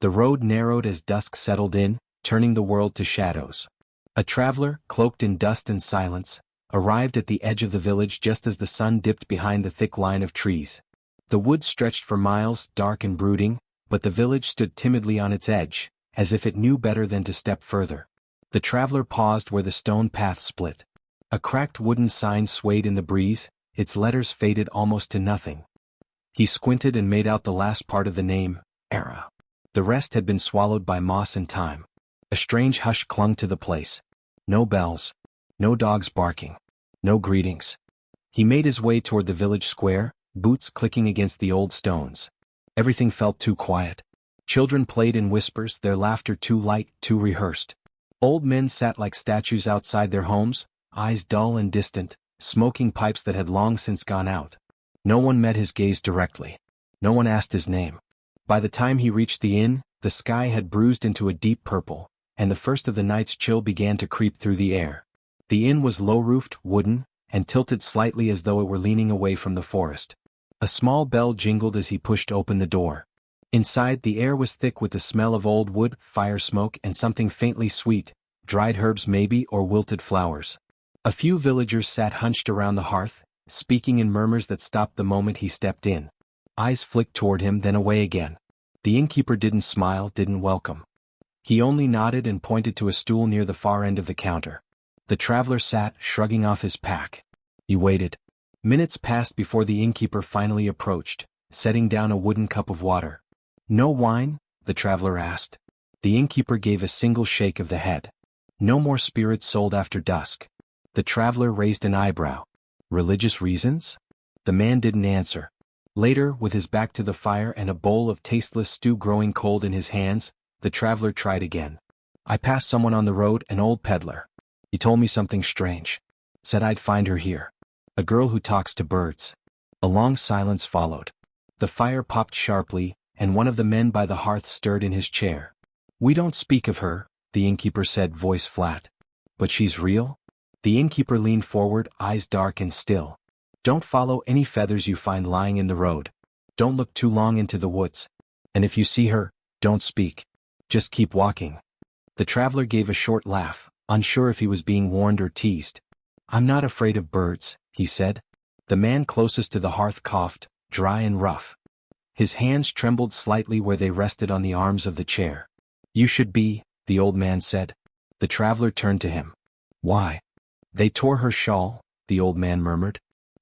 The road narrowed as dusk settled in, turning the world to shadows. A traveler, cloaked in dust and silence, arrived at the edge of the village just as the sun dipped behind the thick line of trees. The woods stretched for miles, dark and brooding, but the village stood timidly on its edge, as if it knew better than to step further. The traveler paused where the stone path split. A cracked wooden sign swayed in the breeze, its letters faded almost to nothing. He squinted and made out the last part of the name, Era. The rest had been swallowed by moss and time. A strange hush clung to the place. No bells. No dogs barking. No greetings. He made his way toward the village square, boots clicking against the old stones. Everything felt too quiet. Children played in whispers, their laughter too light, too rehearsed. Old men sat like statues outside their homes, eyes dull and distant, smoking pipes that had long since gone out. No one met his gaze directly. No one asked his name. By the time he reached the inn, the sky had bruised into a deep purple, and the first of the night's chill began to creep through the air. The inn was low-roofed, wooden, and tilted slightly as though it were leaning away from the forest. A small bell jingled as he pushed open the door. Inside, the air was thick with the smell of old wood, fire smoke, and something faintly sweet, dried herbs maybe, or wilted flowers. A few villagers sat hunched around the hearth, speaking in murmurs that stopped the moment he stepped in. Eyes flicked toward him, then away again. The innkeeper didn't smile, didn't welcome. He only nodded and pointed to a stool near the far end of the counter. The traveler sat, shrugging off his pack. He waited. Minutes passed before the innkeeper finally approached, setting down a wooden cup of water. "No wine?" the traveler asked. The innkeeper gave a single shake of the head. "No more spirits sold after dusk." The traveler raised an eyebrow. "Religious reasons?" The man didn't answer. Later, with his back to the fire and a bowl of tasteless stew growing cold in his hands, the traveler tried again. "I passed someone on the road, an old peddler. He told me something strange. Said I'd find her here. A girl who talks to birds." A long silence followed. The fire popped sharply, and one of the men by the hearth stirred in his chair. "We don't speak of her," the innkeeper said, voice flat. "But she's real?" The innkeeper leaned forward, eyes dark and still. "Don't follow any feathers you find lying in the road. Don't look too long into the woods. And if you see her, don't speak. Just keep walking." The traveler gave a short laugh, unsure if he was being warned or teased. "I'm not afraid of birds," he said. The man closest to the hearth coughed, dry and rough. His hands trembled slightly where they rested on the arms of the chair. "You should be," the old man said. The traveler turned to him. "Why?" "They tore her shawl," the old man murmured.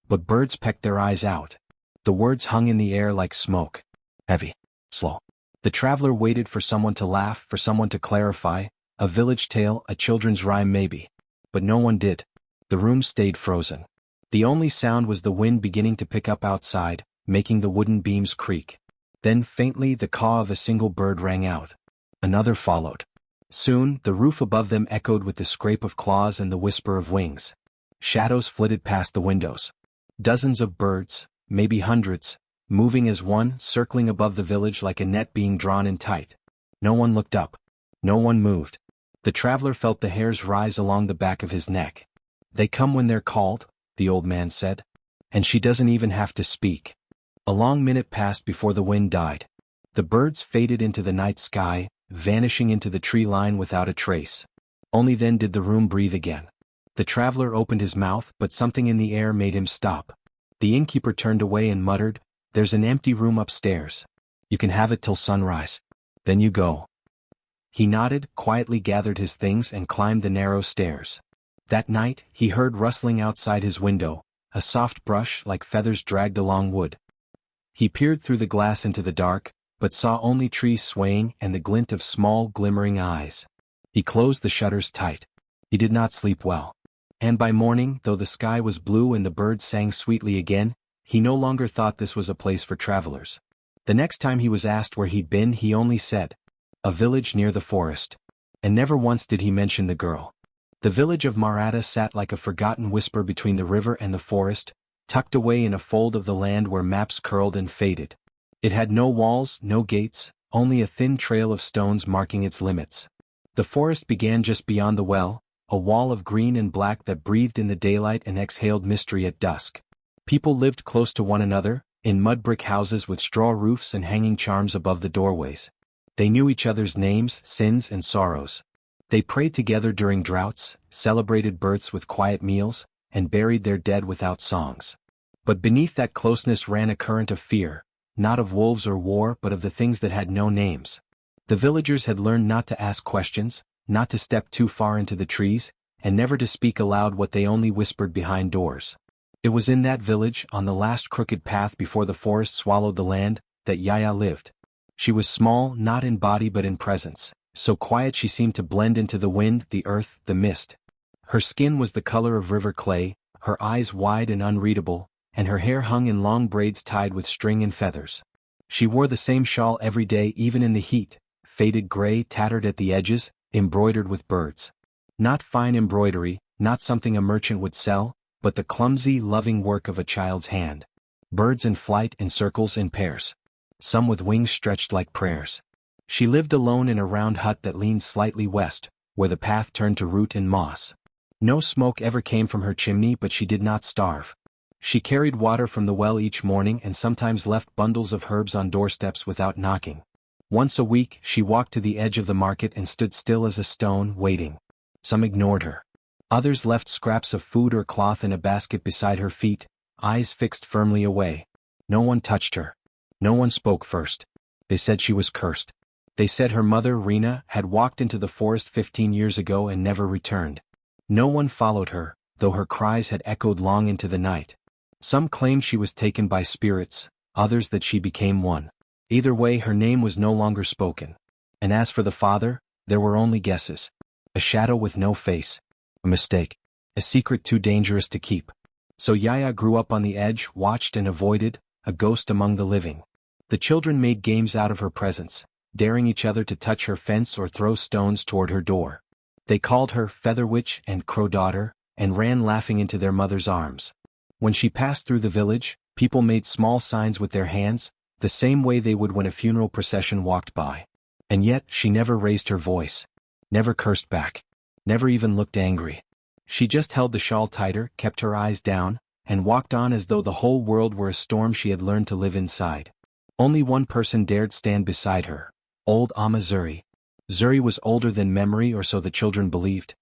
"But birds pecked their eyes out." The words hung in the air like smoke. Heavy. Slow. The traveler waited for someone to laugh, for someone to clarify, a village tale, a children's rhyme maybe. But no one did. The room stayed frozen. The only sound was the wind beginning to pick up outside, making the wooden beams creak. Then faintly the caw of a single bird rang out. Another followed. Soon, the roof above them echoed with the scrape of claws and the whisper of wings. Shadows flitted past the windows. Dozens of birds, maybe hundreds, moving as one, circling above the village like a net being drawn in tight. No one looked up. No one moved. The traveler felt the hairs rise along the back of his neck. "They come when they're called," the old man said. "And she doesn't even have to speak." A long minute passed before the wind died. The birds faded into the night sky, vanishing into the tree line without a trace. Only then did the room breathe again. The traveler opened his mouth, but something in the air made him stop. The innkeeper turned away and muttered, "There's an empty room upstairs. You can have it till sunrise. Then you go." He nodded, quietly gathered his things and climbed the narrow stairs. That night, he heard rustling outside his window, a soft brush like feathers dragged along wood. He peered through the glass into the dark, but saw only trees swaying and the glint of small, glimmering eyes. He closed the shutters tight. He did not sleep well. And by morning, though the sky was blue and the birds sang sweetly again, he no longer thought this was a place for travelers. The next time he was asked where he'd been, he only said, "A village near the forest." And never once did he mention the girl. The village of Marata sat like a forgotten whisper between the river and the forest, tucked away in a fold of the land where maps curled and faded. It had no walls, no gates, only a thin trail of stones marking its limits. The forest began just beyond the well, a wall of green and black that breathed in the daylight and exhaled mystery at dusk. People lived close to one another, in mud brick houses with straw roofs and hanging charms above the doorways. They knew each other's names, sins and sorrows. They prayed together during droughts, celebrated births with quiet meals, and buried their dead without songs. But beneath that closeness ran a current of fear, not of wolves or war but of the things that had no names. The villagers had learned not to ask questions, not to step too far into the trees, and never to speak aloud what they only whispered behind doors. It was in that village, on the last crooked path before the forest swallowed the land, that Yaya lived. She was small, not in body but in presence, so quiet she seemed to blend into the wind, the earth, the mist. Her skin was the color of river clay, her eyes wide and unreadable, and her hair hung in long braids tied with string and feathers. She wore the same shawl every day even in the heat, faded gray, tattered at the edges, embroidered with birds. Not fine embroidery, not something a merchant would sell, but the clumsy, loving work of a child's hand. Birds in flight, in circles, in pairs. Some with wings stretched like prayers. She lived alone in a round hut that leaned slightly west, where the path turned to root and moss. No smoke ever came from her chimney but she did not starve. She carried water from the well each morning and sometimes left bundles of herbs on doorsteps without knocking. Once a week she walked to the edge of the market and stood still as a stone, waiting. Some ignored her. Others left scraps of food or cloth in a basket beside her feet, eyes fixed firmly away. No one touched her. No one spoke first. They said she was cursed. They said her mother, Rena, had walked into the forest 15 years ago and never returned. No one followed her, though her cries had echoed long into the night. Some claimed she was taken by spirits, others that she became one. Either way, her name was no longer spoken. And as for the father, there were only guesses. A shadow with no face. A mistake. A secret too dangerous to keep. So Yaya grew up on the edge, watched and avoided, a ghost among the living. The children made games out of her presence, daring each other to touch her fence or throw stones toward her door. They called her Feather Witch and Crow Daughter, and ran laughing into their mother's arms. When she passed through the village, people made small signs with their hands, the same way they would when a funeral procession walked by. And yet she never raised her voice. Never cursed back. Never even looked angry. She just held the shawl tighter, kept her eyes down, and walked on as though the whole world were a storm she had learned to live inside. Only one person dared stand beside her. Old Ama Zuri. Zuri was older than memory, or so the children believed.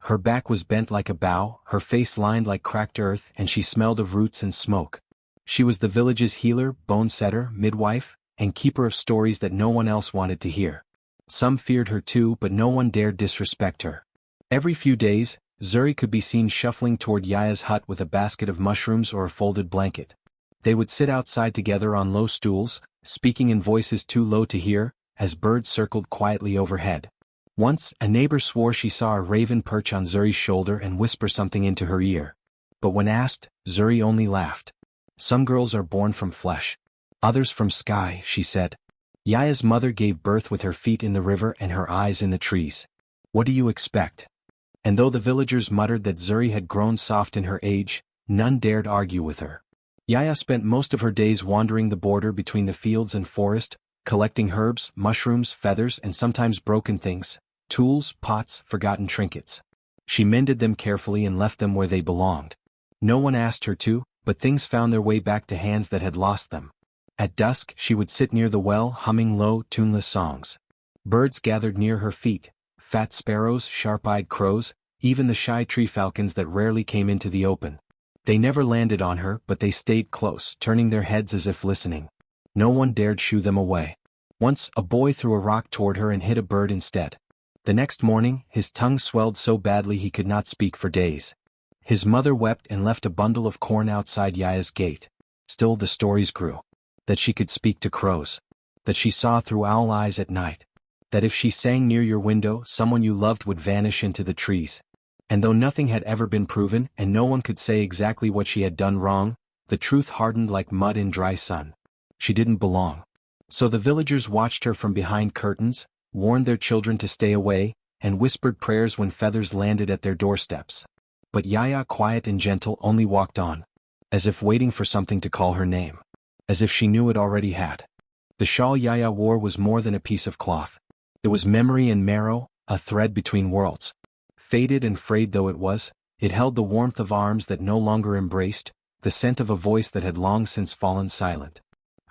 Her back was bent like a bow, her face lined like cracked earth, and she smelled of roots and smoke. She was the village's healer, bone setter, midwife, and keeper of stories that no one else wanted to hear. Some feared her too, but no one dared disrespect her. Every few days, Zuri could be seen shuffling toward Yaya's hut with a basket of mushrooms or a folded blanket. They would sit outside together on low stools, speaking in voices too low to hear, as birds circled quietly overhead. Once, a neighbor swore she saw a raven perch on Zuri's shoulder and whisper something into her ear. But when asked, Zuri only laughed. Some girls are born from flesh. Others from sky, she said. Yaya's mother gave birth with her feet in the river and her eyes in the trees. What do you expect? And though the villagers muttered that Zuri had grown soft in her age, none dared argue with her. Yaya spent most of her days wandering the border between the fields and forest, collecting herbs, mushrooms, feathers, and sometimes broken things, tools, pots, forgotten trinkets. She mended them carefully and left them where they belonged. No one asked her to, but things found their way back to hands that had lost them. At dusk, she would sit near the well, humming low, tuneless songs. Birds gathered near her feet, fat sparrows, sharp-eyed crows, even the shy tree falcons that rarely came into the open. They never landed on her, but they stayed close, turning their heads as if listening. No one dared shoo them away. Once, a boy threw a rock toward her and hit a bird instead. The next morning, his tongue swelled so badly he could not speak for days. His mother wept and left a bundle of corn outside Yaya's gate. Still the stories grew. That she could speak to crows. That she saw through owl eyes at night. That if she sang near your window, someone you loved would vanish into the trees. And though nothing had ever been proven and no one could say exactly what she had done wrong, the truth hardened like mud in dry sun. She didn't belong. So the villagers watched her from behind curtains, warned their children to stay away, and whispered prayers when feathers landed at their doorsteps. But Yaya, quiet and gentle, only walked on, as if waiting for something to call her name. As if she knew it already had. The shawl Yaya wore was more than a piece of cloth. It was memory and marrow, a thread between worlds. Faded and frayed though it was, it held the warmth of arms that no longer embraced, the scent of a voice that had long since fallen silent.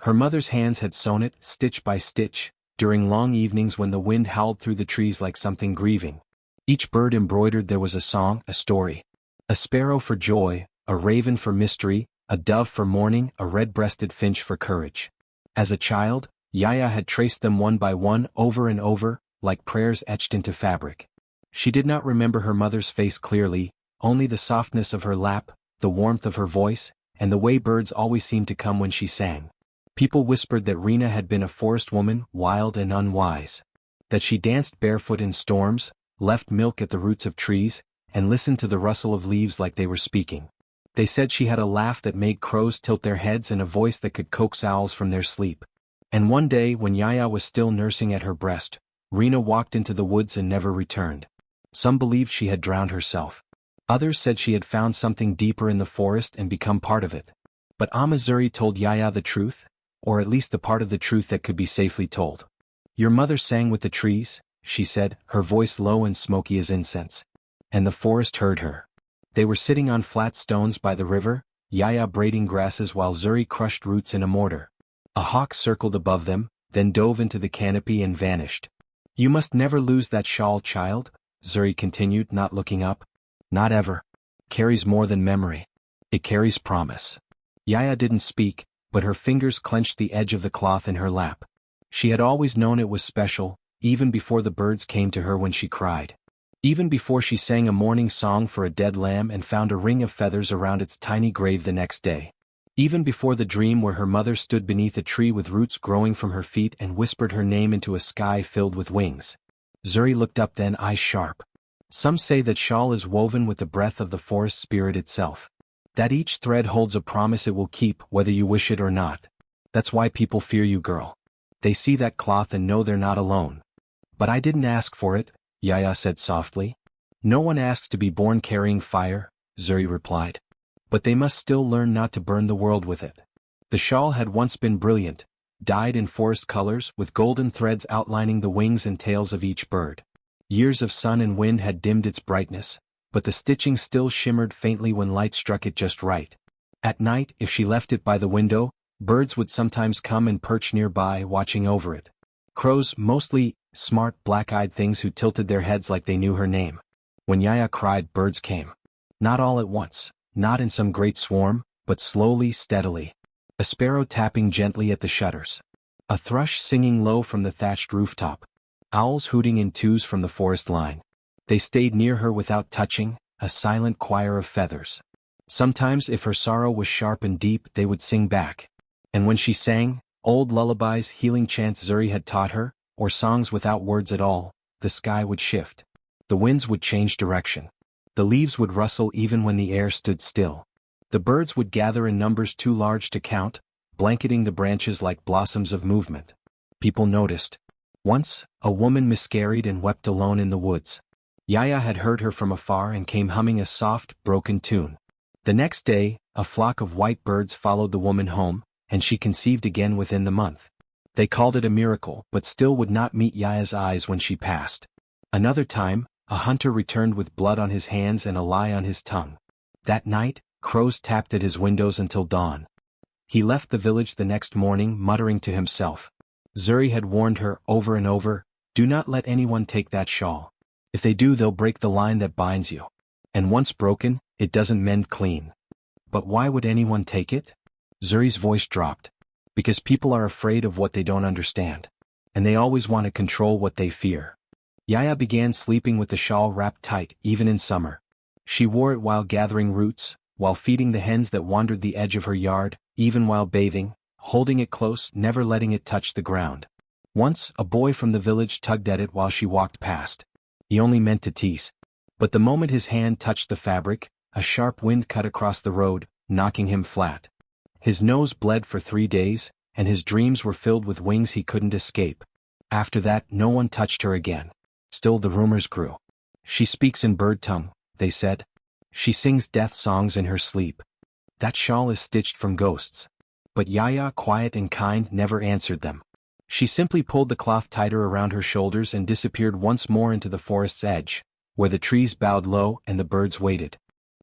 Her mother's hands had sewn it, stitch by stitch, during long evenings when the wind howled through the trees like something grieving. Each bird embroidered there was a song, a story. A sparrow for joy, a raven for mystery, a dove for mourning, a red-breasted finch for courage. As a child, Yaya had traced them one by one over and over, like prayers etched into fabric. She did not remember her mother's face clearly, only the softness of her lap, the warmth of her voice, and the way birds always seemed to come when she sang. People whispered that Rena had been a forest woman, wild and unwise. That she danced barefoot in storms, left milk at the roots of trees, and listened to the rustle of leaves like they were speaking. They said she had a laugh that made crows tilt their heads and a voice that could coax owls from their sleep. And one day when Yaya was still nursing at her breast, Rena walked into the woods and never returned. Some believed she had drowned herself. Others said she had found something deeper in the forest and become part of it. But Amazuri told Yaya the truth, or at least the part of the truth that could be safely told. "Your mother sang with the trees," she said, her voice low and smoky as incense. And the forest heard her. They were sitting on flat stones by the river, Yaya braiding grasses while Zuri crushed roots in a mortar. A hawk circled above them, then dove into the canopy and vanished. "You must never lose that shawl, child," Zuri continued, not looking up. "Not ever. Carries more than memory. It carries promise." Yaya didn't speak, but her fingers clenched the edge of the cloth in her lap. She had always known it was special, even before the birds came to her when she cried. Even before she sang a morning song for a dead lamb and found a ring of feathers around its tiny grave the next day. Even before the dream where her mother stood beneath a tree with roots growing from her feet and whispered her name into a sky filled with wings. Zuri looked up then, eyes sharp. "Some say that shawl is woven with the breath of the forest spirit itself. That each thread holds a promise it will keep whether you wish it or not. That's why people fear you, girl. They see that cloth and know they're not alone." "But I didn't ask for it," Yaya said softly. "No one asks to be born carrying fire," Zuri replied. "But they must still learn not to burn the world with it." The shawl had once been brilliant, dyed in forest colors with golden threads outlining the wings and tails of each bird. Years of sun and wind had dimmed its brightness, but the stitching still shimmered faintly when light struck it just right. At night, if she left it by the window, birds would sometimes come and perch nearby watching over it. Crows, mostly smart black-eyed things who tilted their heads like they knew her name. When Yaya cried, birds came. Not all at once, not in some great swarm, but slowly, steadily. A sparrow tapping gently at the shutters. A thrush singing low from the thatched rooftop. Owls hooting in twos from the forest line. They stayed near her without touching, a silent choir of feathers. Sometimes if her sorrow was sharp and deep they would sing back. And when she sang, old lullabies, healing chants Zuri had taught her, or songs without words at all, the sky would shift. The winds would change direction. The leaves would rustle even when the air stood still. The birds would gather in numbers too large to count, blanketing the branches like blossoms of movement. People noticed. Once, a woman miscarried and wept alone in the woods. Yaya had heard her from afar and came humming a soft, broken tune. The next day, a flock of white birds followed the woman home, and she conceived again within the month. They called it a miracle, but still would not meet Yaya's eyes when she passed. Another time, a hunter returned with blood on his hands and a lie on his tongue. That night, crows tapped at his windows until dawn. He left the village the next morning muttering to himself. Zuri had warned her over and over, "Do not let anyone take that shawl. If they do they'll break the line that binds you. And once broken, it doesn't mend clean." "But why would anyone take it?" Zuri's voice dropped. "Because people are afraid of what they don't understand. And they always want to control what they fear." Yaya began sleeping with the shawl wrapped tight, even in summer. She wore it while gathering roots, while feeding the hens that wandered the edge of her yard, even while bathing, holding it close, never letting it touch the ground. Once, a boy from the village tugged at it while she walked past. He only meant to tease. But the moment his hand touched the fabric, a sharp wind cut across the road, knocking him flat. His nose bled for 3 days, and his dreams were filled with wings he couldn't escape. After that, no one touched her again. Still the rumors grew. "She speaks in bird tongue," they said. "She sings death songs in her sleep. That shawl is stitched from ghosts." But Yaya, quiet and kind, never answered them. She simply pulled the cloth tighter around her shoulders and disappeared once more into the forest's edge, where the trees bowed low and the birds waited.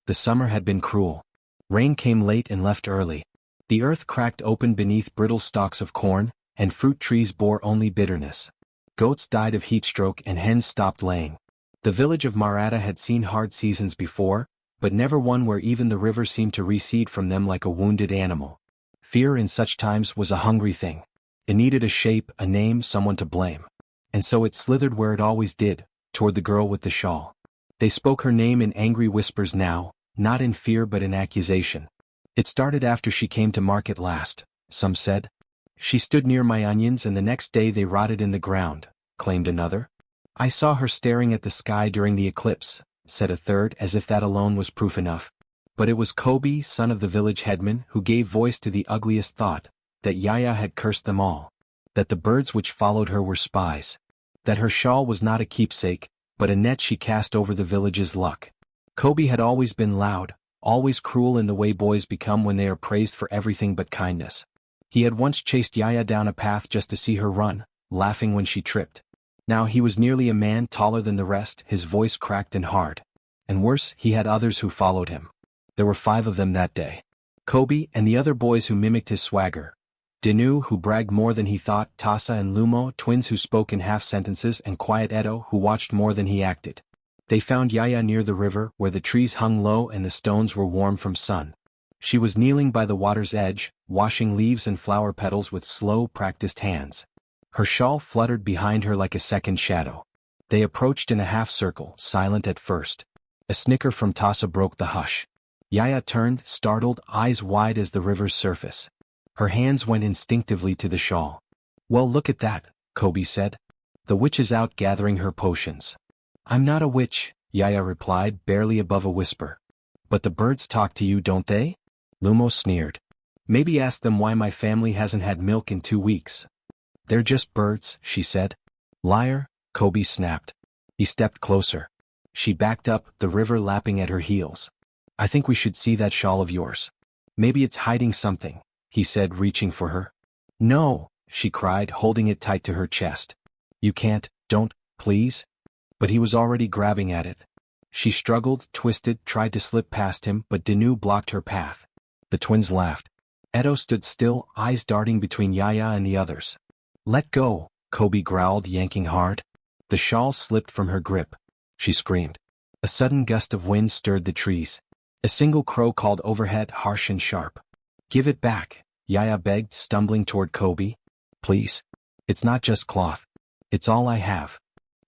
The summer had been cruel. Rain came late and left early. The earth cracked open beneath brittle stalks of corn, and fruit trees bore only bitterness. Goats died of heatstroke and hens stopped laying. The village of Maratha had seen hard seasons before, but never one where even the river seemed to recede from them like a wounded animal. Fear in such times was a hungry thing. It needed a shape, a name, someone to blame. And so it slithered where it always did, toward the girl with the shawl. They spoke her name in angry whispers now, not in fear but in accusation. It started after she came to market last, some said. She stood near my onions and the next day they rotted in the ground, claimed another. I saw her staring at the sky during the eclipse, said a third, as if that alone was proof enough. But it was Kobe, son of the village headman, who gave voice to the ugliest thought, that Yaya had cursed them all, that the birds which followed her were spies, that her shawl was not a keepsake, but a net she cast over the village's luck. Kobe had always been loud, always cruel in the way boys become when they are praised for everything but kindness. He had once chased Yaya down a path just to see her run, laughing when she tripped. Now he was nearly a man taller than the rest, his voice cracked and hard. And worse, he had others who followed him. There were 5 of them that day. Kobe and the other boys who mimicked his swagger. Dinu, who bragged more than he thought, Tasa and Lumo, twins who spoke in half sentences, and quiet Edo, who watched more than he acted. They found Yaya near the river, where the trees hung low and the stones were warm from sun. She was kneeling by the water's edge, washing leaves and flower petals with slow, practiced hands. Her shawl fluttered behind her like a second shadow. They approached in a half-circle, silent at first. A snicker from Tasa broke the hush. Yaya turned, startled, eyes wide as the river's surface. Her hands went instinctively to the shawl. "Well, look at that," Kobe said. "The witch is out gathering her potions." "I'm not a witch," Yaya replied, barely above a whisper. "But the birds talk to you, don't they?" Lumo sneered. "Maybe ask them why my family hasn't had milk in 2 weeks." "They're just birds," she said. "Liar," Kobe snapped. He stepped closer. She backed up, the river lapping at her heels. "I think we should see that shawl of yours. Maybe it's hiding something," he said, reaching for her. "No," she cried, holding it tight to her chest. "You can't, don't, please." But he was already grabbing at it. She struggled, twisted, tried to slip past him, but Dinu blocked her path. The twins laughed. Edo stood still, eyes darting between Yaya and the others. "Let go," Kobe growled, yanking hard. The shawl slipped from her grip. She screamed. A sudden gust of wind stirred the trees. A single crow called overhead, harsh and sharp. "Give it back," Yaya begged, stumbling toward Kobe. "Please. It's not just cloth. It's all I have."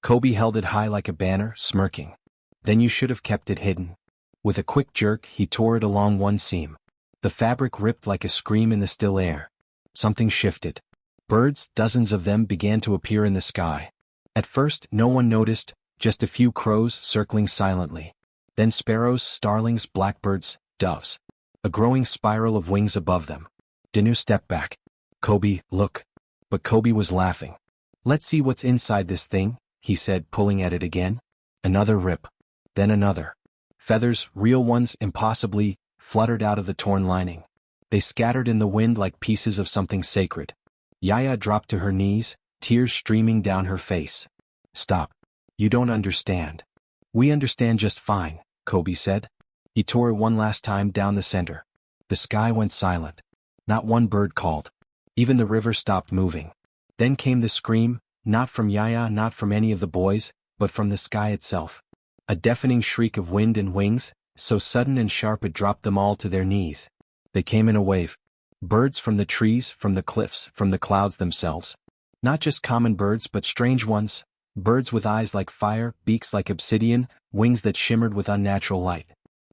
Kobe held it high like a banner, smirking. "Then you should have kept it hidden." With a quick jerk, he tore it along one seam. The fabric ripped like a scream in the still air. Something shifted. Birds, dozens of them, began to appear in the sky. At first, no one noticed, just a few crows circling silently. Then sparrows, starlings, blackbirds, doves. A growing spiral of wings above them. Dinu stepped back. "Kobe, look." But Kobe was laughing. "Let's see what's inside this thing," he said, pulling at it again. Another rip. Then another. Feathers, real ones, impossibly, fluttered out of the torn lining. They scattered in the wind like pieces of something sacred. Yaya dropped to her knees, tears streaming down her face. "Stop. You don't understand." "We understand just fine," Kobe said. He tore it one last time down the center. The sky went silent. Not one bird called. Even the river stopped moving. Then came the scream, not from Yaya, not from any of the boys, but from the sky itself. A deafening shriek of wind and wings, so sudden and sharp it dropped them all to their knees. They came in a wave. Birds from the trees, from the cliffs, from the clouds themselves. Not just common birds but strange ones, birds with eyes like fire, beaks like obsidian, wings that shimmered with unnatural light.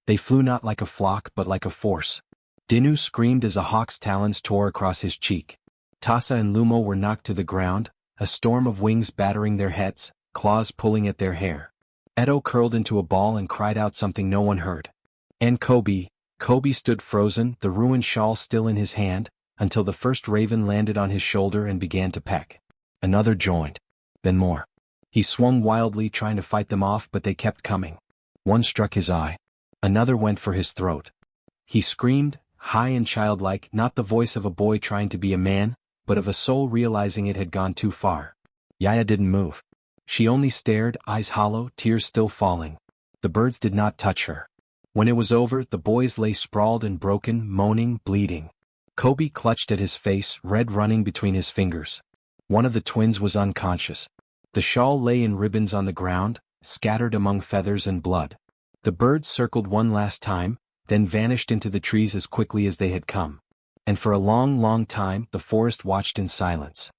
They flew not like a flock but like a force. Dinu screamed as a hawk's talons tore across his cheek. Tasa and Lumo were knocked to the ground, a storm of wings battering their heads, claws pulling at their hair. Edo curled into a ball and cried out something no one heard. And Kobe stood frozen, the ruined shawl still in his hand, until the first raven landed on his shoulder and began to peck. Another joined. Then more. He swung wildly trying to fight them off, but they kept coming. One struck his eye. Another went for his throat. He screamed, high and childlike, not the voice of a boy trying to be a man, but of a soul realizing it had gone too far. Yaya didn't move. She only stared, eyes hollow, tears still falling. The birds did not touch her. When it was over, the boys lay sprawled and broken, moaning, bleeding. Kobe clutched at his face, red running between his fingers. One of the twins was unconscious. The shawl lay in ribbons on the ground, scattered among feathers and blood. The birds circled one last time, then vanished into the trees as quickly as they had come. And for a long, long time, the forest watched in silence.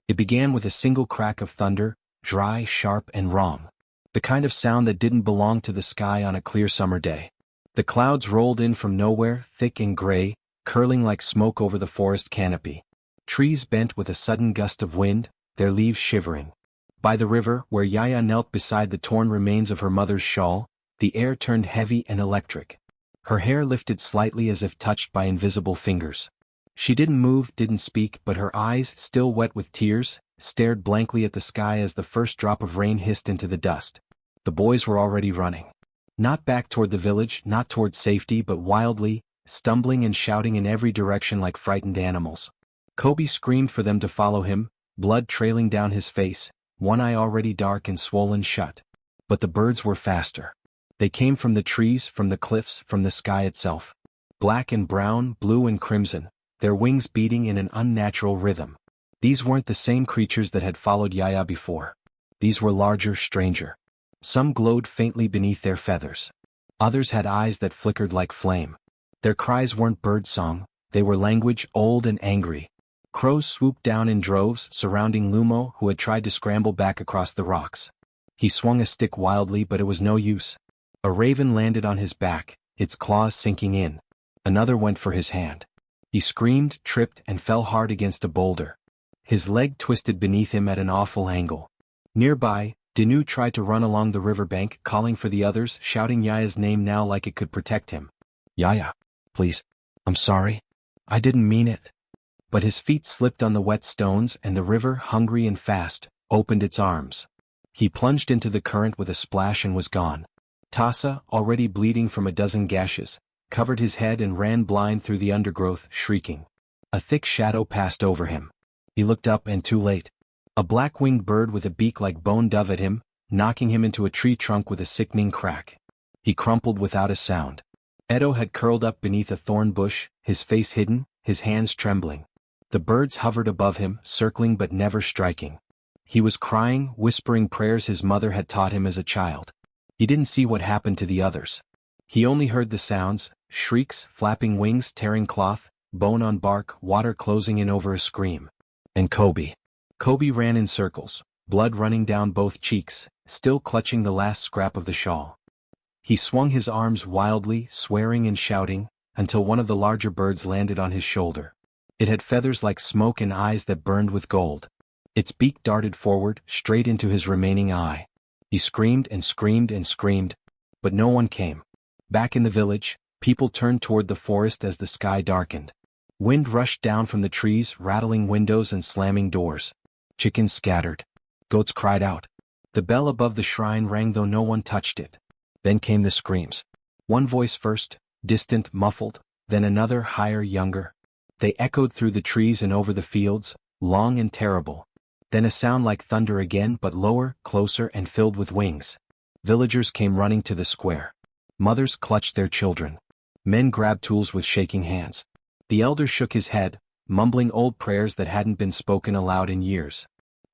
It began with a single crack of thunder, dry, sharp, and wrong. The kind of sound that didn't belong to the sky on a clear summer day. The clouds rolled in from nowhere, thick and gray, curling like smoke over the forest canopy. Trees bent with a sudden gust of wind, their leaves shivering. By the river, where Yaya knelt beside the torn remains of her mother's shawl, the air turned heavy and electric. Her hair lifted slightly as if touched by invisible fingers. She didn't move, didn't speak, but her eyes, still wet with tears, stared blankly at the sky as the first drop of rain hissed into the dust. The boys were already running. Not back toward the village, not toward safety, but wildly, stumbling and shouting in every direction like frightened animals. Kobe screamed for them to follow him, blood trailing down his face, one eye already dark and swollen shut. But the birds were faster. They came from the trees, from the cliffs, from the sky itself. Black and brown, blue and crimson, their wings beating in an unnatural rhythm. These weren't the same creatures that had followed Yaya before. These were larger, stranger. Some glowed faintly beneath their feathers. Others had eyes that flickered like flame. Their cries weren't birdsong, they were language old and angry. Crows swooped down in droves, surrounding Lumo, who had tried to scramble back across the rocks. He swung a stick wildly, but it was no use. A raven landed on his back, its claws sinking in. Another went for his hand. He screamed, tripped, and fell hard against a boulder. His leg twisted beneath him at an awful angle. Nearby, Dinu tried to run along the riverbank, calling for the others, shouting Yaya's name now like it could protect him. Yaya, please, I'm sorry. I didn't mean it. But his feet slipped on the wet stones and the river, hungry and fast, opened its arms. He plunged into the current with a splash and was gone. Tassa, already bleeding from a dozen gashes, covered his head and ran blind through the undergrowth, shrieking. A thick shadow passed over him. He looked up and too late. A black-winged bird with a beak like bone dove at him, knocking him into a tree trunk with a sickening crack. He crumpled without a sound. Edo had curled up beneath a thorn bush, his face hidden, his hands trembling. The birds hovered above him, circling but never striking. He was crying, whispering prayers his mother had taught him as a child. He didn't see what happened to the others. He only heard the sounds, shrieks, flapping wings, tearing cloth, bone on bark, water closing in over a scream. And Kobe. Kobe ran in circles, blood running down both cheeks, still clutching the last scrap of the shawl. He swung his arms wildly, swearing and shouting, until one of the larger birds landed on his shoulder. It had feathers like smoke and eyes that burned with gold. Its beak darted forward, straight into his remaining eye. He screamed and screamed and screamed, but no one came. Back in the village, people turned toward the forest as the sky darkened. Wind rushed down from the trees, rattling windows and slamming doors. Chickens scattered. Goats cried out. The bell above the shrine rang though no one touched it. Then came the screams. One voice first, distant, muffled, then another, higher, younger. They echoed through the trees and over the fields, long and terrible. Then a sound like thunder again, but lower, closer, and filled with wings. Villagers came running to the square. Mothers clutched their children. Men grabbed tools with shaking hands. The elder shook his head, mumbling old prayers that hadn't been spoken aloud in years.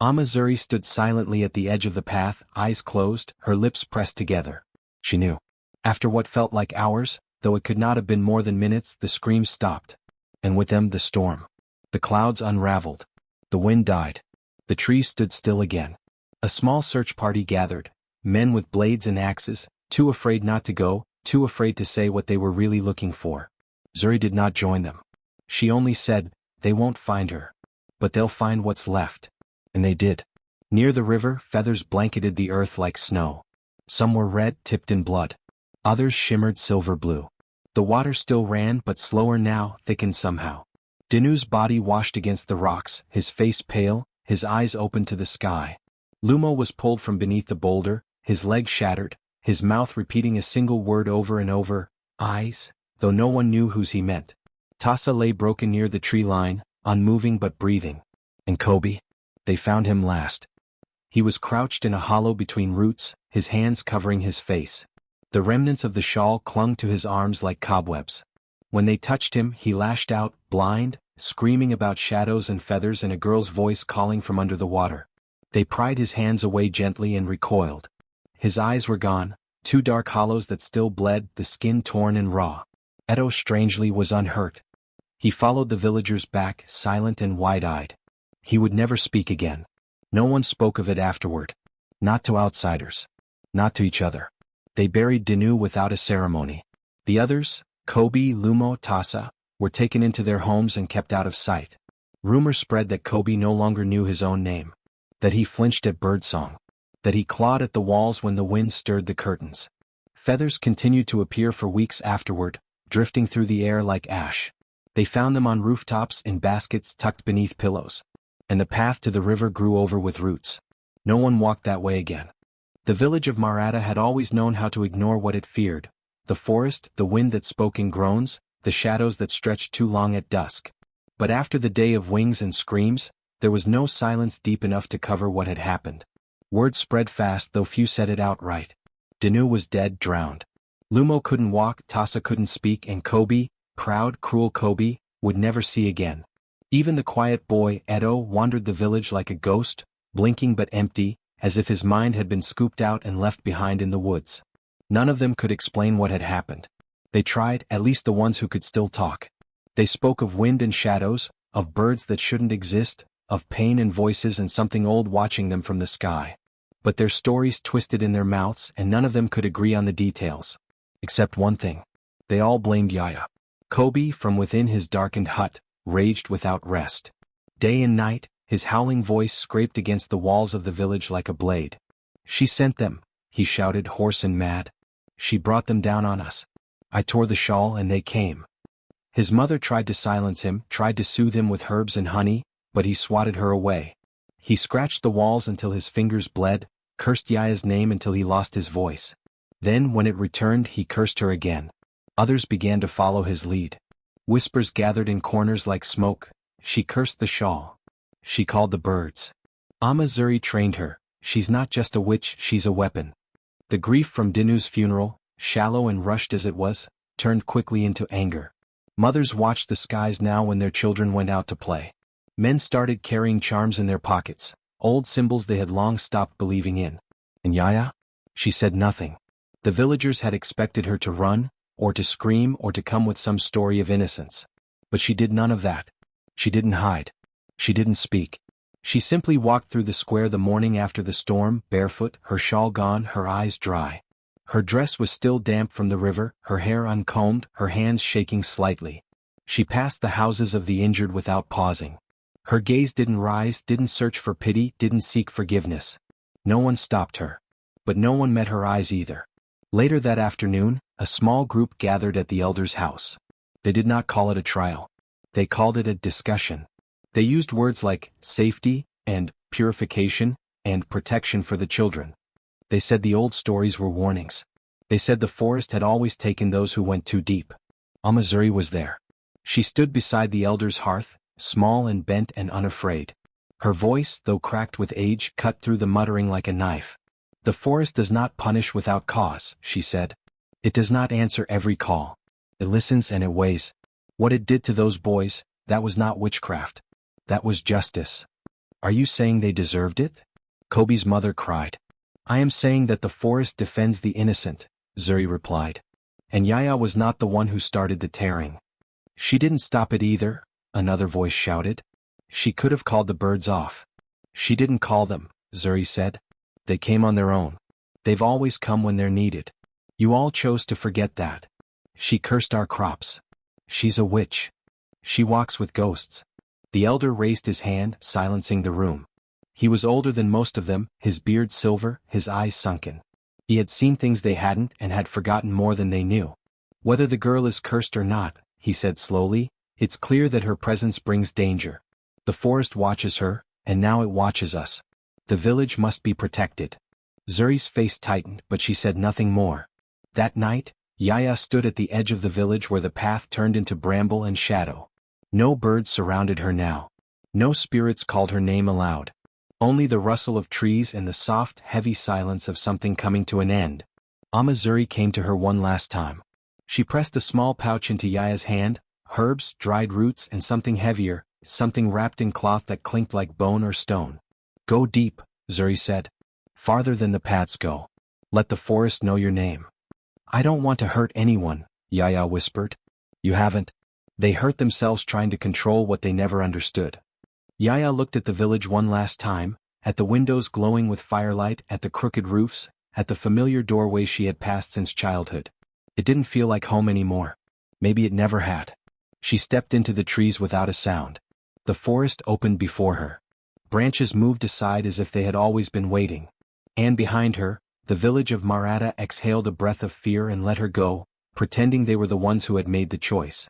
Amazuri stood silently at the edge of the path, eyes closed, her lips pressed together. She knew. After what felt like hours, though it could not have been more than minutes, the screams stopped. And with them the storm. The clouds unraveled. The wind died. The trees stood still again. A small search party gathered, men with blades and axes, too afraid not to go, too afraid to say what they were really looking for. Zuri did not join them. She only said, "They won't find her. But they'll find what's left." And they did. Near the river, feathers blanketed the earth like snow. Some were red, tipped in blood. Others shimmered silver blue. The water still ran, but slower now, thickened somehow. Dinu's body washed against the rocks, his face pale, his eyes open to the sky. Lumo was pulled from beneath the boulder, his leg shattered, his mouth repeating a single word over and over, eyes, though no one knew whose he meant. Tassa lay broken near the tree line, unmoving but breathing. And Kobe? They found him last. He was crouched in a hollow between roots, his hands covering his face. The remnants of the shawl clung to his arms like cobwebs. When they touched him, he lashed out, blind, screaming about shadows and feathers and a girl's voice calling from under the water. They pried his hands away gently and recoiled. His eyes were gone, two dark hollows that still bled, the skin torn and raw. Edo strangely was unhurt. He followed the villagers back, silent and wide-eyed. He would never speak again. No one spoke of it afterward. Not to outsiders. Not to each other. They buried Dinu without a ceremony. The others, Kobe, Lumo, Tasa, were taken into their homes and kept out of sight. Rumor spread that Kobe no longer knew his own name. That he flinched at birdsong. That he clawed at the walls when the wind stirred the curtains. Feathers continued to appear for weeks afterward, drifting through the air like ash. They found them on rooftops in baskets tucked beneath pillows. And the path to the river grew over with roots. No one walked that way again. The village of Maratha had always known how to ignore what it feared. The forest, the wind that spoke in groans, the shadows that stretched too long at dusk. But after the day of wings and screams, there was no silence deep enough to cover what had happened. Word spread fast, though few said it outright. Dinu was dead, drowned. Lumo couldn't walk, Tasa couldn't speak, and Kobe, proud, cruel Kobe, would never see again. Even the quiet boy, Edo, wandered the village like a ghost, blinking but empty, as if his mind had been scooped out and left behind in the woods. None of them could explain what had happened. They tried, at least the ones who could still talk. They spoke of wind and shadows, of birds that shouldn't exist, of pain and voices and something old watching them from the sky. But their stories twisted in their mouths and none of them could agree on the details. Except one thing. They all blamed Yaya. Kobe, from within his darkened hut, raged without rest. Day and night, his howling voice scraped against the walls of the village like a blade. She sent them, he shouted, hoarse and mad. She brought them down on us. I tore the shawl and they came. His mother tried to silence him, tried to soothe him with herbs and honey, but he swatted her away. He scratched the walls until his fingers bled, cursed Yaya's name until he lost his voice. Then, when it returned, he cursed her again. Others began to follow his lead. Whispers gathered in corners like smoke. She cursed the shawl. She called the birds. Amazuri trained her. She's not just a witch, she's a weapon. The grief from Dinu's funeral, shallow and rushed as it was, turned quickly into anger. Mothers watched the skies now when their children went out to play. Men started carrying charms in their pockets, old symbols they had long stopped believing in. And Yaya? She said nothing. The villagers had expected her to run, or to scream, or to come with some story of innocence. But she did none of that. She didn't hide. She didn't speak. She simply walked through the square the morning after the storm, barefoot, her shawl gone, her eyes dry. Her dress was still damp from the river, her hair uncombed, her hands shaking slightly. She passed the houses of the injured without pausing. Her gaze didn't rise, didn't search for pity, didn't seek forgiveness. No one stopped her. But no one met her eyes either. Later that afternoon, a small group gathered at the elder's house. They did not call it a trial. They called it a discussion. They used words like safety, and purification, and protection for the children. They said the old stories were warnings. They said the forest had always taken those who went too deep. Amazuri was there. She stood beside the elder's hearth, small and bent and unafraid. Her voice, though cracked with age, cut through the muttering like a knife. The forest does not punish without cause, she said. It does not answer every call. It listens and it weighs. What it did to those boys, that was not witchcraft. That was justice. Are you saying they deserved it? Kobe's mother cried. I am saying that the forest defends the innocent, Zuri replied. And Yaya was not the one who started the tearing. She didn't stop it either, another voice shouted. She could have called the birds off. She didn't call them, Zuri said. They came on their own. They've always come when they're needed. You all chose to forget that. She cursed our crops. She's a witch. She walks with ghosts. The elder raised his hand, silencing the room. He was older than most of them, his beard silver, his eyes sunken. He had seen things they hadn't and had forgotten more than they knew. Whether the girl is cursed or not, he said slowly, it's clear that her presence brings danger. The forest watches her, and now it watches us. The village must be protected. Zuri's face tightened, but she said nothing more. That night, Yaya stood at the edge of the village where the path turned into bramble and shadow. No birds surrounded her now. No spirits called her name aloud. Only the rustle of trees and the soft, heavy silence of something coming to an end. Amazuri came to her one last time. She pressed a small pouch into Yaya's hand, herbs, dried roots and something heavier, something wrapped in cloth that clinked like bone or stone. Go deep, Zuri said. Farther than the paths go. Let the forest know your name. I don't want to hurt anyone, Yaya whispered. You haven't? They hurt themselves trying to control what they never understood. Yaya looked at the village one last time, at the windows glowing with firelight, at the crooked roofs, at the familiar doorway she had passed since childhood. It didn't feel like home anymore. Maybe it never had. She stepped into the trees without a sound. The forest opened before her. Branches moved aside as if they had always been waiting. And behind her, the village of Maratha exhaled a breath of fear and let her go, pretending they were the ones who had made the choice.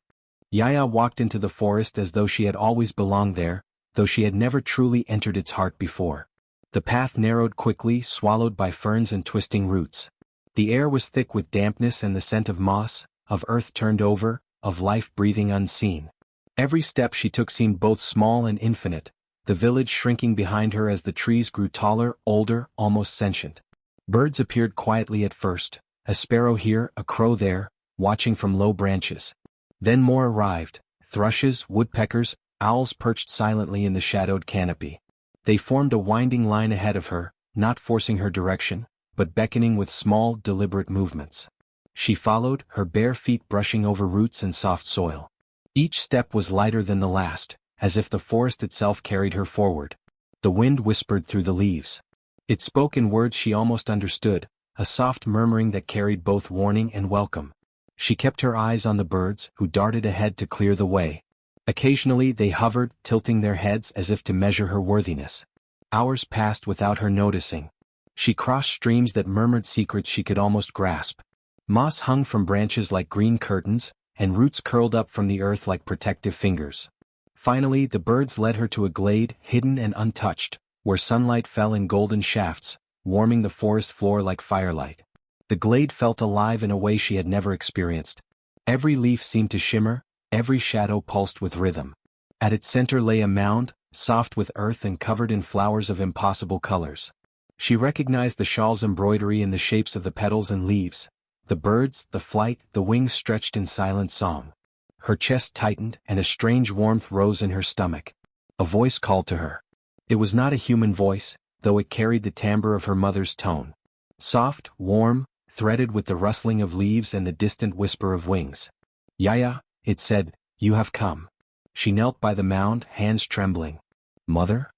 Yaya walked into the forest as though she had always belonged there, though she had never truly entered its heart before. The path narrowed quickly, swallowed by ferns and twisting roots. The air was thick with dampness and the scent of moss, of earth turned over, of life breathing unseen. Every step she took seemed both small and infinite, the village shrinking behind her as the trees grew taller, older, almost sentient. Birds appeared quietly at first, a sparrow here, a crow there, watching from low branches. Then more arrived, thrushes, woodpeckers, owls perched silently in the shadowed canopy. They formed a winding line ahead of her, not forcing her direction, but beckoning with small, deliberate movements. She followed, her bare feet brushing over roots and soft soil. Each step was lighter than the last, as if the forest itself carried her forward. The wind whispered through the leaves. It spoke in words she almost understood, a soft murmuring that carried both warning and welcome. She kept her eyes on the birds, who darted ahead to clear the way. Occasionally they hovered, tilting their heads as if to measure her worthiness. Hours passed without her noticing. She crossed streams that murmured secrets she could almost grasp. Moss hung from branches like green curtains, and roots curled up from the earth like protective fingers. Finally the birds led her to a glade, hidden and untouched, where sunlight fell in golden shafts, warming the forest floor like firelight. The glade felt alive in a way she had never experienced. Every leaf seemed to shimmer, every shadow pulsed with rhythm. At its center lay a mound, soft with earth and covered in flowers of impossible colors. She recognized the shawl's embroidery in the shapes of the petals and leaves. The birds, the flight, the wings stretched in silent song. Her chest tightened, and a strange warmth rose in her stomach. A voice called to her. It was not a human voice, though it carried the timbre of her mother's tone. Soft, warm, threaded with the rustling of leaves and the distant whisper of wings. Yaya, it said, you have come. She knelt by the mound, hands trembling. Mother?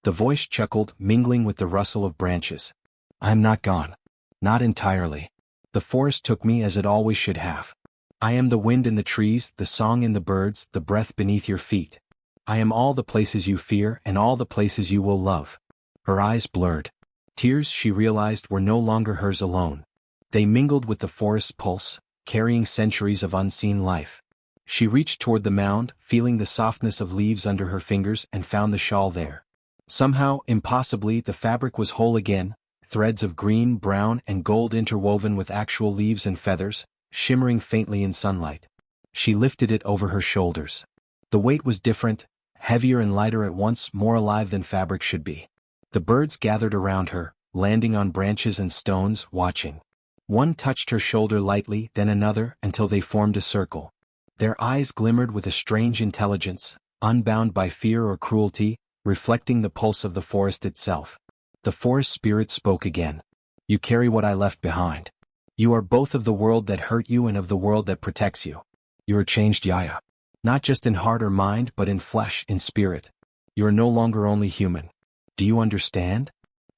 The voice chuckled, mingling with the rustle of branches. I am not gone. Not entirely. The forest took me as it always should have. I am the wind in the trees, the song in the birds, the breath beneath your feet. I am all the places you fear and all the places you will love. Her eyes blurred. Tears, she realized, were no longer hers alone. They mingled with the forest's pulse, carrying centuries of unseen life. She reached toward the mound, feeling the softness of leaves under her fingers, and found the shawl there. Somehow, impossibly, the fabric was whole again, threads of green, brown, and gold interwoven with actual leaves and feathers, shimmering faintly in sunlight. She lifted it over her shoulders. The weight was different, heavier and lighter at once, more alive than fabric should be. The birds gathered around her, landing on branches and stones, watching. One touched her shoulder lightly, then another, until they formed a circle. Their eyes glimmered with a strange intelligence, unbound by fear or cruelty, reflecting the pulse of the forest itself. The forest spirit spoke again. You carry what I left behind. You are both of the world that hurt you and of the world that protects you. You are changed, Yaya. Not just in heart or mind, but in flesh, in spirit. You are no longer only human. Do you understand?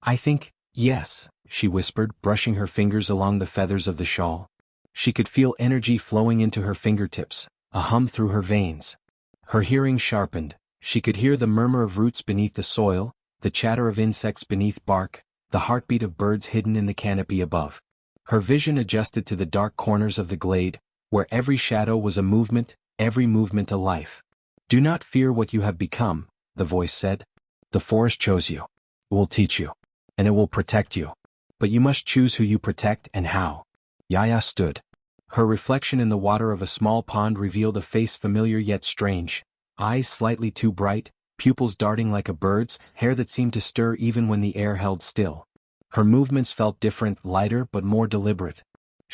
I think, yes, she whispered, brushing her fingers along the feathers of the shawl. She could feel energy flowing into her fingertips, a hum through her veins. Her hearing sharpened. She could hear the murmur of roots beneath the soil, the chatter of insects beneath bark, the heartbeat of birds hidden in the canopy above. Her vision adjusted to the dark corners of the glade, where every shadow was a movement, every movement a life. Do not fear what you have become, the voice said. The forest chose you. It will teach you. And it will protect you. But you must choose who you protect and how. Yaya stood. Her reflection in the water of a small pond revealed a face familiar yet strange, eyes slightly too bright, pupils darting like a bird's, hair that seemed to stir even when the air held still. Her movements felt different, lighter but more deliberate.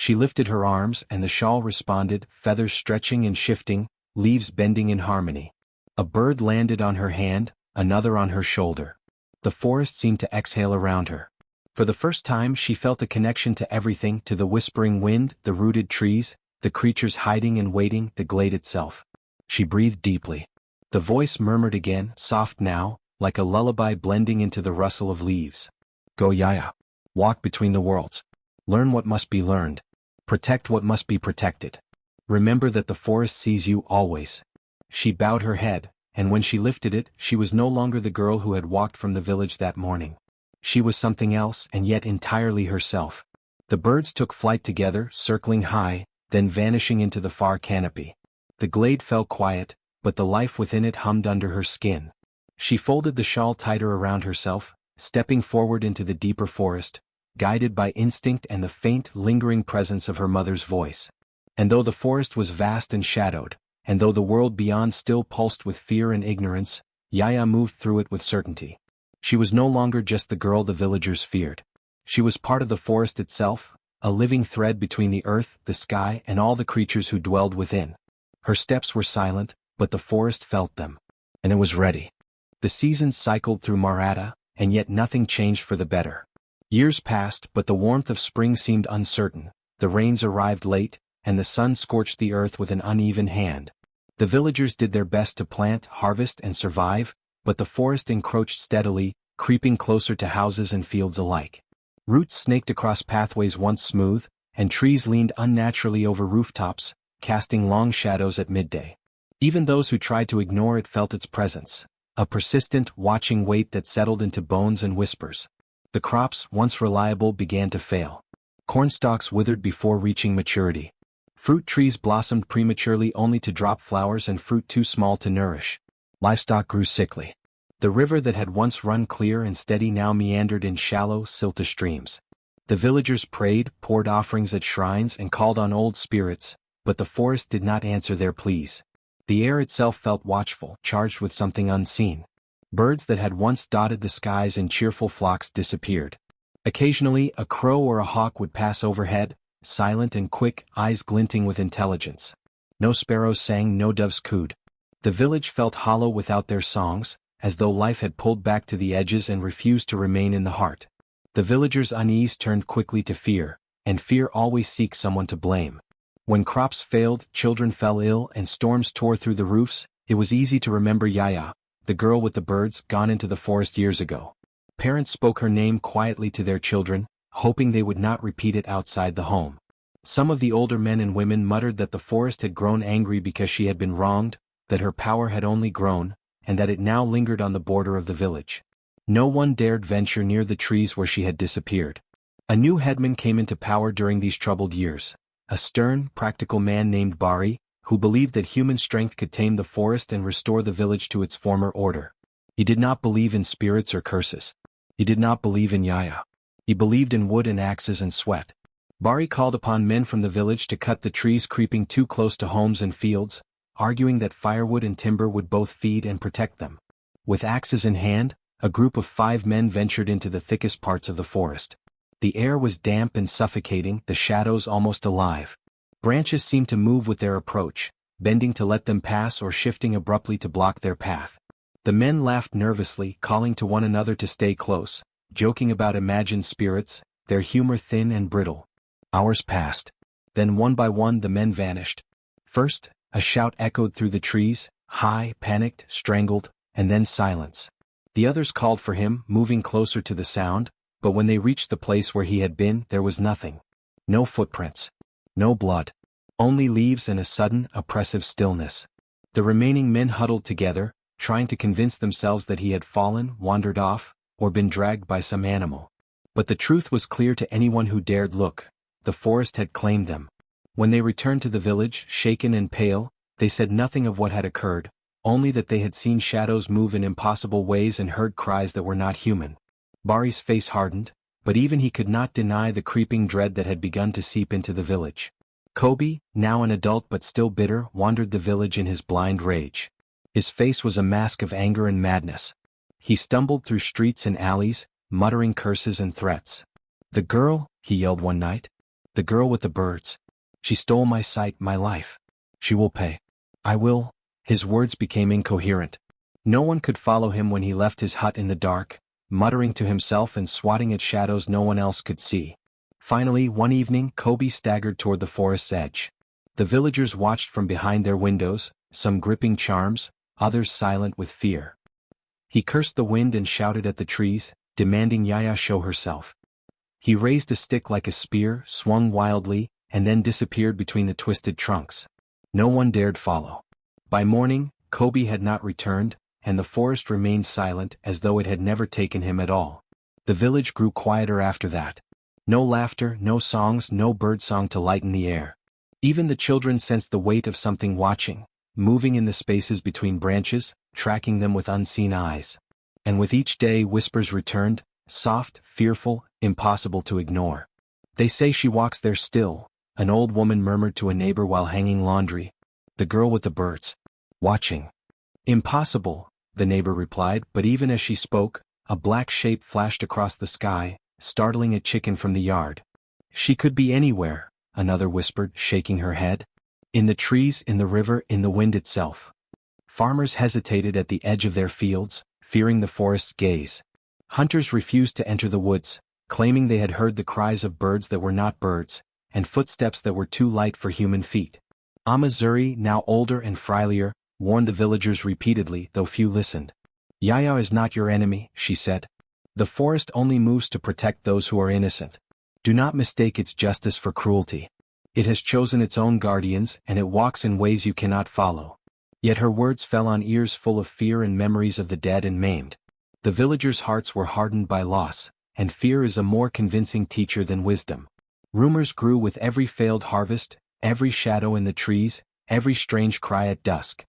She lifted her arms and the shawl responded, feathers stretching and shifting, leaves bending in harmony. A bird landed on her hand, another on her shoulder. The forest seemed to exhale around her. For the first time she felt a connection to everything, to the whispering wind, the rooted trees, the creatures hiding and waiting, the glade itself. She breathed deeply. The voice murmured again, soft now, like a lullaby blending into the rustle of leaves. Go Yaya. Walk between the worlds. Learn what must be learned. Protect what must be protected. Remember that the forest sees you always. She bowed her head, and when she lifted it, she was no longer the girl who had walked from the village that morning. She was something else, and yet entirely herself. The birds took flight together, circling high, then vanishing into the far canopy. The glade fell quiet, but the life within it hummed under her skin. She folded the shawl tighter around herself, stepping forward into the deeper forest, guided by instinct and the faint, lingering presence of her mother's voice. And though the forest was vast and shadowed, and though the world beyond still pulsed with fear and ignorance, Yaya moved through it with certainty. She was no longer just the girl the villagers feared. She was part of the forest itself, a living thread between the earth, the sky, and all the creatures who dwelled within. Her steps were silent, but the forest felt them. And it was ready. The seasons cycled through Maratha, and yet nothing changed for the better. Years passed, but the warmth of spring seemed uncertain, the rains arrived late, and the sun scorched the earth with an uneven hand. The villagers did their best to plant, harvest, and survive, but the forest encroached steadily, creeping closer to houses and fields alike. Roots snaked across pathways once smooth, and trees leaned unnaturally over rooftops, casting long shadows at midday. Even those who tried to ignore it felt its presence, a persistent, watching weight that settled into bones and whispers. The crops, once reliable, began to fail. Cornstalks withered before reaching maturity. Fruit trees blossomed prematurely only to drop flowers and fruit too small to nourish. Livestock grew sickly. The river that had once run clear and steady now meandered in shallow, silty streams. The villagers prayed, poured offerings at shrines, and called on old spirits, but the forest did not answer their pleas. The air itself felt watchful, charged with something unseen. Birds that had once dotted the skies in cheerful flocks disappeared. Occasionally, a crow or a hawk would pass overhead, silent and quick, eyes glinting with intelligence. No sparrows sang, no doves cooed. The village felt hollow without their songs, as though life had pulled back to the edges and refused to remain in the heart. The villagers' unease turned quickly to fear, and fear always seeks someone to blame. When crops failed, children fell ill, and storms tore through the roofs, it was easy to remember Yaya, the girl with the birds, gone into the forest years ago. Parents spoke her name quietly to their children, hoping they would not repeat it outside the home. Some of the older men and women muttered that the forest had grown angry because she had been wronged, that her power had only grown, and that it now lingered on the border of the village. No one dared venture near the trees where she had disappeared. A new headman came into power during these troubled years, a stern, practical man named Bari, who believed that human strength could tame the forest and restore the village to its former order. He did not believe in spirits or curses. He did not believe in Yaya. He believed in wood and axes and sweat. Bari called upon men from the village to cut the trees creeping too close to homes and fields, arguing that firewood and timber would both feed and protect them. With axes in hand, a group of 5 men ventured into the thickest parts of the forest. The air was damp and suffocating, the shadows almost alive. Branches seemed to move with their approach, bending to let them pass or shifting abruptly to block their path. The men laughed nervously, calling to one another to stay close, joking about imagined spirits, their humor thin and brittle. Hours passed. Then one by one the men vanished. First, a shout echoed through the trees, high, panicked, strangled, and then silence. The others called for him, moving closer to the sound, but when they reached the place where he had been, there was nothing. No footprints. No blood. Only leaves and a sudden, oppressive stillness. The remaining men huddled together, trying to convince themselves that he had fallen, wandered off, or been dragged by some animal. But the truth was clear to anyone who dared look. The forest had claimed them. When they returned to the village, shaken and pale, they said nothing of what had occurred, only that they had seen shadows move in impossible ways and heard cries that were not human. Bari's face hardened, but even he could not deny the creeping dread that had begun to seep into the village. Kobe, now an adult but still bitter, wandered the village in his blind rage. His face was a mask of anger and madness. He stumbled through streets and alleys, muttering curses and threats. "The girl," he yelled one night. The girl with the birds. She stole my sight, my life. She will pay. I will. His words became incoherent. No one could follow him when he left his hut in the dark, muttering to himself and swatting at shadows no one else could see. Finally, one evening, Kobe staggered toward the forest's edge. The villagers watched from behind their windows, some gripping charms, others silent with fear. He cursed the wind and shouted at the trees, demanding Yaya show herself. He raised a stick like a spear, swung wildly, and then disappeared between the twisted trunks. No one dared follow. By morning, Kobe had not returned, and the forest remained silent as though it had never taken him at all. The village grew quieter after that. No laughter, no songs, no birdsong to lighten the air. Even the children sensed the weight of something watching, moving in the spaces between branches, tracking them with unseen eyes. And with each day whispers returned, soft, fearful, impossible to ignore. They say she walks there still, an old woman murmured to a neighbor while hanging laundry. The girl with the birds. Watching. Impossible, the neighbor replied, but even as she spoke, a black shape flashed across the sky, startling a chicken from the yard. She could be anywhere, another whispered, shaking her head. In the trees, in the river, in the wind itself. Farmers hesitated at the edge of their fields, fearing the forest's gaze. Hunters refused to enter the woods, claiming they had heard the cries of birds that were not birds, and footsteps that were too light for human feet. Amazuri, now older and frilier, warned the villagers repeatedly, though few listened. Yaya is not your enemy, she said. The forest only moves to protect those who are innocent. Do not mistake its justice for cruelty. It has chosen its own guardians, and it walks in ways you cannot follow. Yet her words fell on ears full of fear and memories of the dead and maimed. The villagers' hearts were hardened by loss, and fear is a more convincing teacher than wisdom. Rumors grew with every failed harvest, every shadow in the trees, every strange cry at dusk.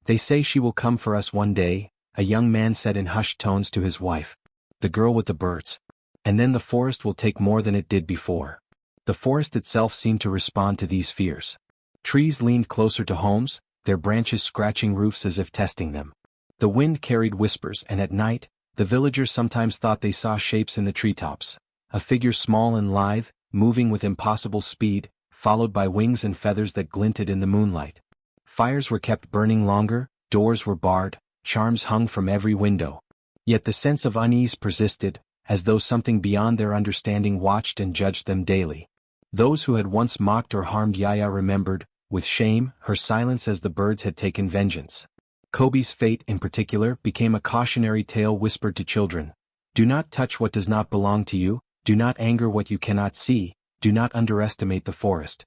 They say she will come for us one day, a young man said in hushed tones to his wife. The girl with the birds. And then the forest will take more than it did before. The forest itself seemed to respond to these fears. Trees leaned closer to homes, their branches scratching roofs as if testing them. The wind carried whispers, and at night, the villagers sometimes thought they saw shapes in the treetops. A figure small and lithe, moving with impossible speed, followed by wings and feathers that glinted in the moonlight. Fires were kept burning longer, doors were barred, charms hung from every window. Yet the sense of unease persisted, as though something beyond their understanding watched and judged them daily. Those who had once mocked or harmed Yaya remembered, with shame, her silence as the birds had taken vengeance. Kobe's fate, in particular, became a cautionary tale whispered to children. Do not touch what does not belong to you, do not anger what you cannot see, do not underestimate the forest.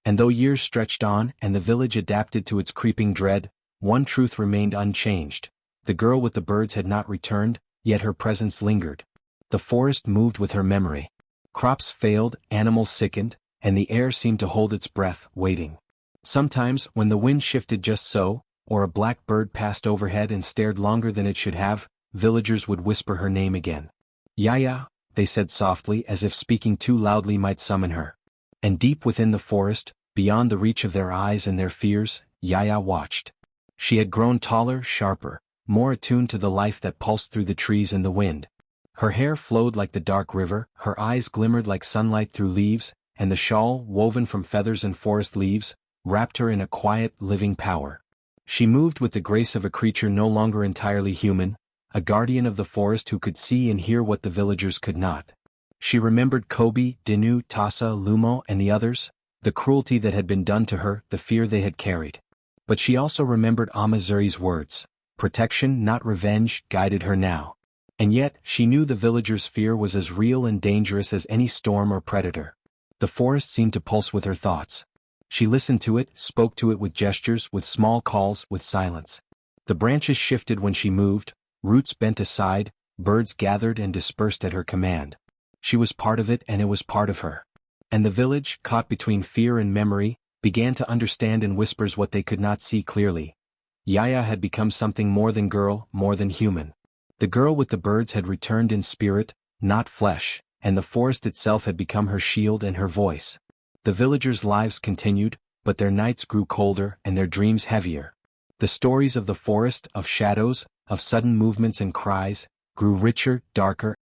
And though years stretched on and the village adapted to its creeping dread, one truth remained unchanged. The girl with the birds had not returned, yet her presence lingered. The forest moved with her memory. Crops failed, animals sickened, and the air seemed to hold its breath, waiting. Sometimes, when the wind shifted just so, or a black bird passed overhead and stared longer than it should have, villagers would whisper her name again. Yaya, they said softly, as if speaking too loudly might summon her. And deep within the forest, beyond the reach of their eyes and their fears, Yaya watched. She had grown taller, sharper, more attuned to the life that pulsed through the trees and the wind. Her hair flowed like the dark river, her eyes glimmered like sunlight through leaves, and the shawl, woven from feathers and forest leaves, wrapped her in a quiet, living power. She moved with the grace of a creature no longer entirely human, a guardian of the forest who could see and hear what the villagers could not. She remembered Kobe, Dinu, Tasa, Lumo, and the others, the cruelty that had been done to her, the fear they had carried. But she also remembered Amazuri's words. Protection, not revenge, guided her now. And yet, she knew the villagers' fear was as real and dangerous as any storm or predator. The forest seemed to pulse with her thoughts. She listened to it, spoke to it with gestures, with small calls, with silence. The branches shifted when she moved, roots bent aside, birds gathered and dispersed at her command. She was part of it and it was part of her. And the village, caught between fear and memory, began to understand in whispers what they could not see clearly. Yaya had become something more than girl, more than human. The girl with the birds had returned in spirit, not flesh, and the forest itself had become her shield and her voice. The villagers' lives continued, but their nights grew colder and their dreams heavier. The stories of the forest, of shadows, of sudden movements and cries, grew richer, darker,